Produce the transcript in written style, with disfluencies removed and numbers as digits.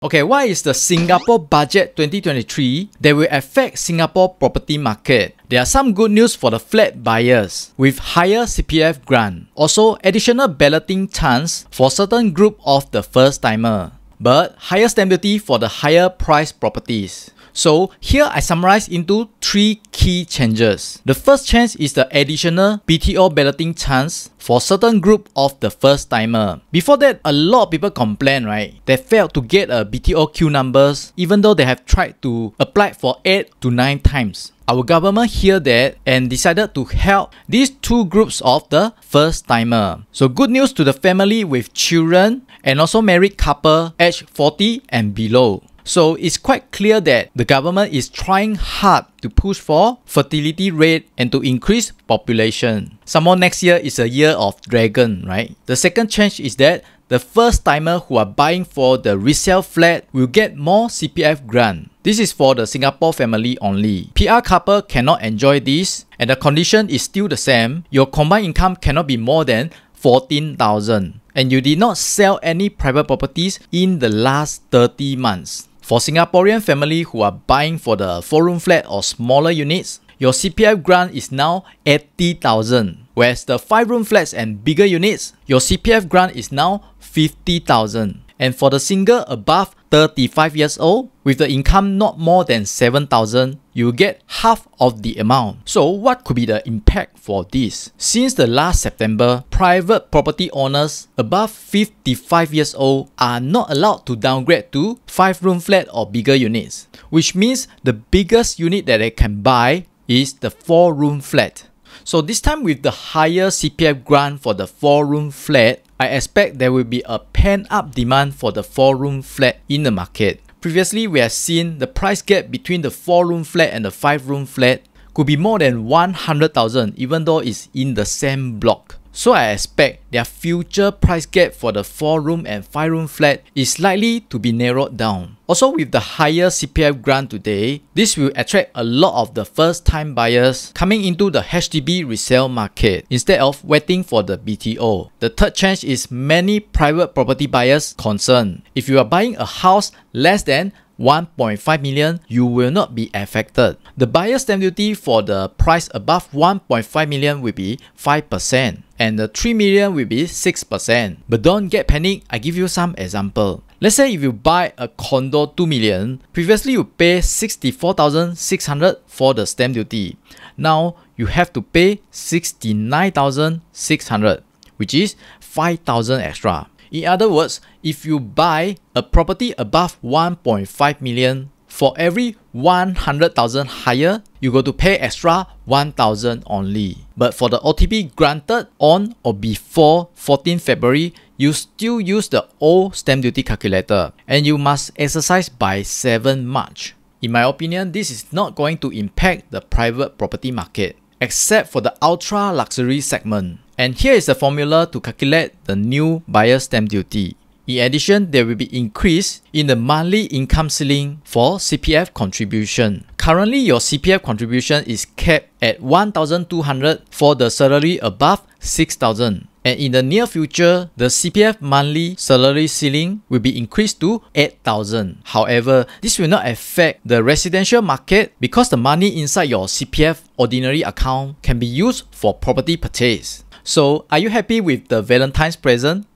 Okay, what is the Singapore Budget 2023 that will affect Singapore property market? There are some good news for the flat buyers with higher CPF grant. Also, additional balloting chance for certain group of the first timer. But higher stamp duty for the higher price properties. So here I summarize into 3 key changes. The first change is the additional BTO balloting chance for certain group of the first timer. Before that, a lot of people complain, right? They failed to get a BTO queue numbers even though they have tried to apply for 8 to 9 times. Our government heard that and decided to help these 2 groups of the first timer. So good news to the family with children and also married couple aged 40 and below. So it's quite clear that the government is trying hard to push for fertility rate and to increase population. Some more next year is a year of dragon, right? The second change is that the first timer who are buying for the resale flat will get more CPF grant. This is for the Singapore family only. PR couple cannot enjoy this and the condition is still the same. Your combined income cannot be more than 14,000 and you did not sell any private properties in the last 30 months. For Singaporean family who are buying for the 4-room flat or smaller units, your CPF grant is now 80,000. Whereas the 5-room flats and bigger units, your CPF grant is now 50,000. And for the single above 35 years old, with the income not more than 7,000, you get half of the amount. So what could be the impact for this? Since the last September, private property owners above 55 years old are not allowed to downgrade to 5-room flat or bigger units, which means the biggest unit that they can buy is the 4-room flat. So this time with the higher CPF grant for the 4-room flat, I expect there will be a pent-up demand for the 4-room flat in the market. Previously, we have seen the price gap between the 4-room flat and the 5-room flat could be more than 100,000 even though it's in the same block. So I expect their future price gap for the 4-room and 5-room flat is likely to be narrowed down. Also with the higher CPF grant today, this will attract a lot of the first-time buyers coming into the HDB resale market instead of waiting for the BTO. The third change is many private property buyers concerned. If you are buying a house less than 1.5 million, you will not be affected. The buyer stamp duty for the price above 1.5 million will be 5% and the 3 million will be 6%. But don't get panic, I give you some example. Let's say if you buy a condo 2 million, previously you pay 64,600 for the stamp duty. Now you have to pay 69,600, which is 5,000 extra. In other words, if you buy a property above 1.5 million, for every 100,000 higher, you got to pay extra 1,000 only. But for the OTP granted on or before 14 February, you still use the old stamp duty calculator and you must exercise by 7 March. In my opinion, this is not going to impact the private property market, except for the ultra luxury segment. And here is the formula to calculate the new buyer stamp duty. In addition, there will be increase in the monthly income ceiling for CPF contribution. Currently, your CPF contribution is capped at 1,200 for the salary above 6,000. And in the near future, the CPF monthly salary ceiling will be increased to 8,000. However, this will not affect the residential market because the money inside your CPF ordinary account can be used for property purchase. So, are you happy with the Valentine's present?